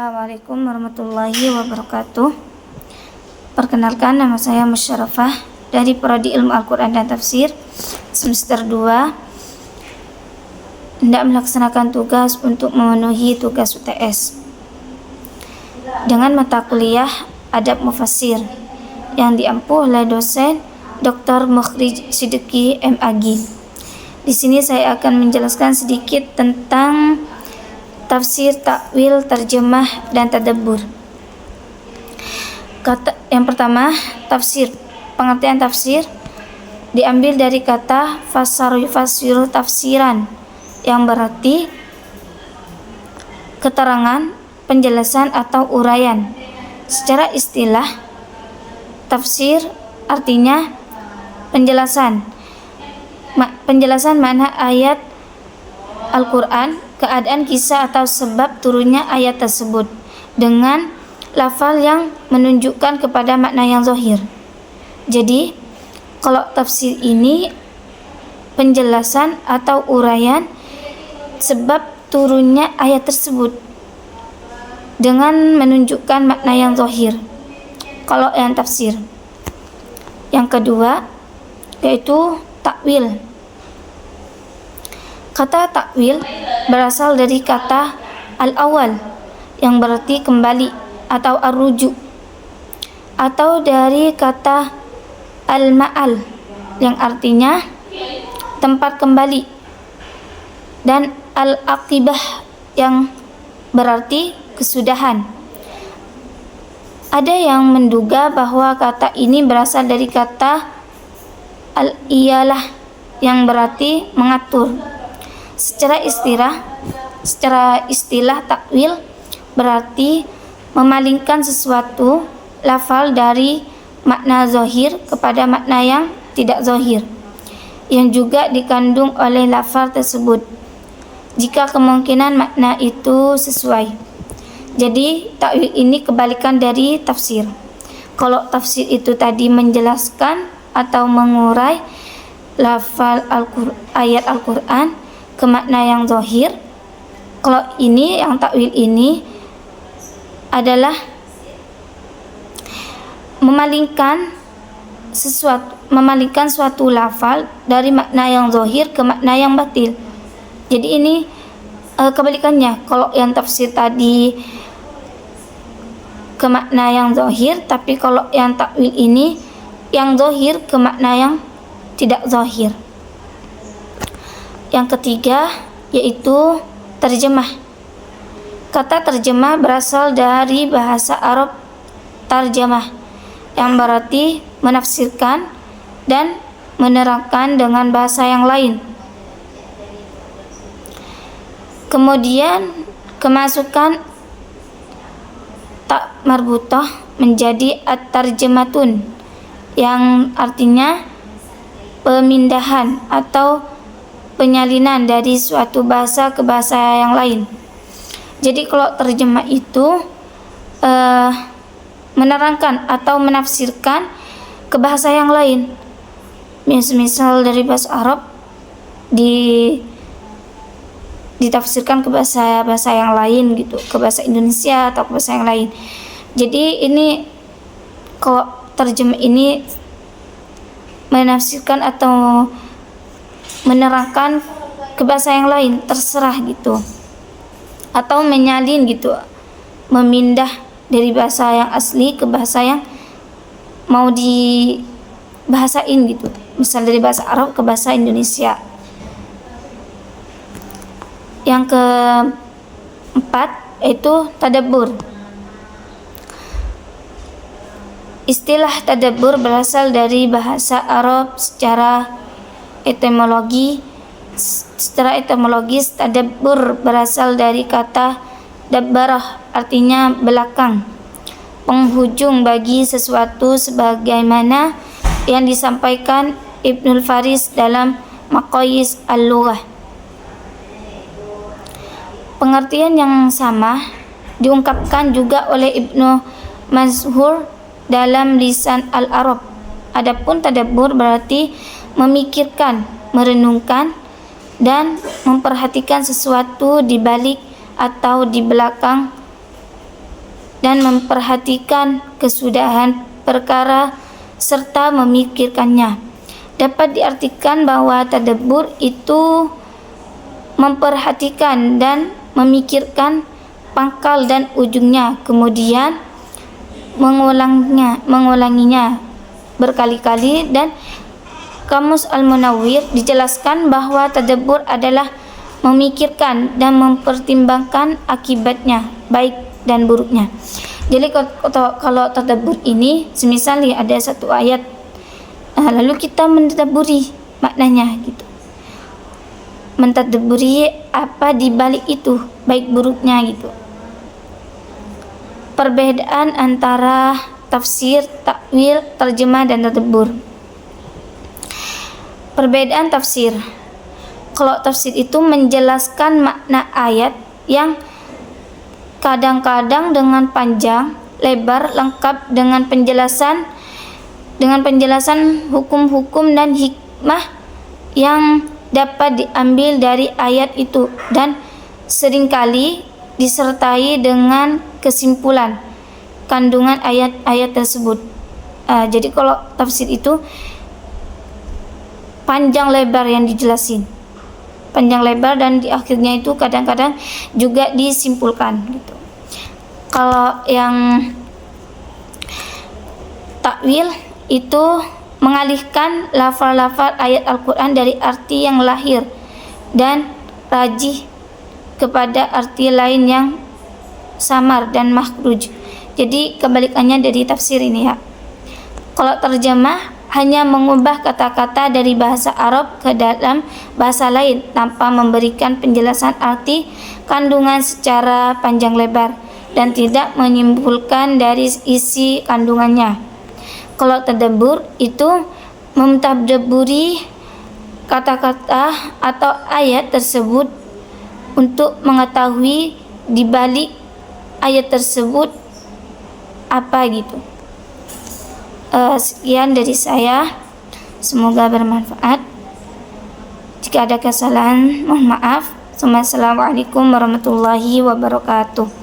Assalamualaikum warahmatullahi wabarakatuh. Perkenalkan, nama saya Musyarafah dari Prodi Ilmu Al-Quran dan Tafsir semester 2, hendak melaksanakan tugas untuk memenuhi tugas UTS dengan mata kuliah Adab Mufassir yang diampu oleh dosen Dr. Mukhrij Siddiqi MAG. Di sini saya akan menjelaskan sedikit tentang tafsir, takwil, terjemah, dan tadabbur. Yang pertama, tafsir. Pengertian tafsir diambil dari kata fassara yufassiru tafsiran, yang berarti keterangan, penjelasan atau uraian. Secara istilah, tafsir artinya penjelasan makna ayat Al-Quran, keadaan, kisah atau sebab turunnya ayat tersebut dengan lafal yang menunjukkan kepada makna yang zahir. Jadi, kalau tafsir ini penjelasan atau uraian sebab turunnya ayat tersebut dengan menunjukkan makna yang zahir. Kalau yang tafsir. Yang kedua yaitu takwil. Kata takwil berasal dari kata al-awal yang berarti kembali atau ar-rujuk, atau dari kata al-ma'al yang artinya tempat kembali, dan al-aqibah yang berarti kesudahan. Ada yang menduga bahwa kata ini berasal dari kata al-iyalah yang berarti mengatur. Secara istilah takwil berarti memalingkan sesuatu lafal dari makna zahir kepada makna yang tidak zahir, yang juga dikandung oleh lafal tersebut, jika kemungkinan makna itu sesuai. Jadi takwil ini kebalikan dari tafsir. Kalau tafsir itu tadi menjelaskan atau mengurai lafal ayat Al-Quran ke makna yang zahir, kalau ini yang takwil ini adalah memalingkan suatu lafal dari makna yang zahir ke makna yang batil. Jadi ini kebalikannya. Kalau yang tafsir tadi ke makna yang zahir, tapi kalau yang takwil ini yang zahir ke makna yang tidak zahir. Yang ketiga yaitu terjemah. Kata terjemah berasal dari bahasa Arab tarjamah, yang berarti menafsirkan dan menerangkan dengan bahasa yang lain. Kemudian kemasukan tak marbutah menjadi at-tarjamatun, yang artinya pemindahan atau penyalinan dari suatu bahasa ke bahasa yang lain. Jadi kalau terjemah itu menerangkan atau menafsirkan ke bahasa yang lain. Misal dari bahasa Arab ditafsirkan ke bahasa yang lain gitu, ke bahasa Indonesia atau ke bahasa yang lain. Jadi ini kalau terjemah ini menafsirkan atau menerangkan ke bahasa yang lain, terserah gitu, atau menyalin gitu, memindah dari bahasa yang asli ke bahasa yang mau dibahasain gitu, misal dari bahasa Arab ke bahasa Indonesia. Yang keempat yaitu tadabbur. Istilah tadabbur berasal dari bahasa Arab secara etimologis. Tadabbur berasal dari kata dabbarah, artinya belakang, penghujung bagi sesuatu, sebagaimana yang disampaikan Ibnul Faris dalam Maqayis Al-Lughah. Pengertian yang sama diungkapkan juga oleh Ibnu Mazhur dalam Lisan Al-Arab. Adapun tadabbur berarti memikirkan, merenungkan, dan memperhatikan sesuatu di balik atau di belakang dan memperhatikan kesudahan perkara serta memikirkannya. Dapat diartikan bahwa tadabbur itu memperhatikan dan memikirkan pangkal dan ujungnya, kemudian mengulanginya berkali-kali. Dan Kamus Al-Munawwir dijelaskan bahwa tadabbur adalah memikirkan dan mempertimbangkan akibatnya, baik dan buruknya. Jadi kalau tadabbur ini, semisal ada satu ayat, lalu kita mentadabburi maknanya gitu, mentadabburi apa di balik itu, baik buruknya gitu. Perbedaan antara tafsir, takwil, terjemah dan tadabbur. Perbedaan tafsir. Kalau tafsir itu menjelaskan makna ayat yang kadang-kadang dengan panjang, lebar, lengkap dengan penjelasan hukum-hukum dan hikmah yang dapat diambil dari ayat itu, dan seringkali disertai dengan kesimpulan kandungan ayat-ayat tersebut. Jadi kalau tafsir itu panjang lebar yang dijelasin, panjang lebar, dan di akhirnya itu kadang-kadang juga disimpulkan gitu. Kalau yang takwil itu mengalihkan lafal-lafal ayat Al-Quran dari arti yang lahir dan rajih kepada arti lain yang samar dan makhruj. Jadi kebalikannya dari tafsir ini ya. Kalau terjemah hanya mengubah kata-kata dari bahasa Arab ke dalam bahasa lain tanpa memberikan penjelasan arti kandungan secara panjang lebar dan tidak menyimpulkan dari isi kandungannya. Kalau tadabbur itu mentadabburi kata-kata atau ayat tersebut untuk mengetahui di balik ayat tersebut apa gitu. Sekian dari saya, semoga bermanfaat. Jika ada kesalahan, mohon maaf. Assalamualaikum warahmatullahi wabarakatuh.